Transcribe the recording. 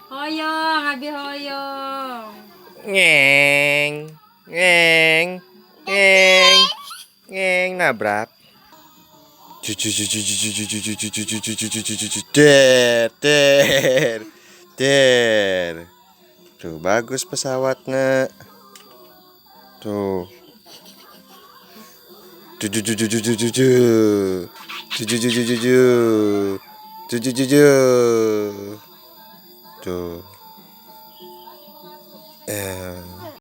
Hoyong, abi hoyong. Ngeng, ngeng, ngeng, ngeng, nabrak. Der, der, der. Tuh bagus pesawatnya. Tuh. Tuh.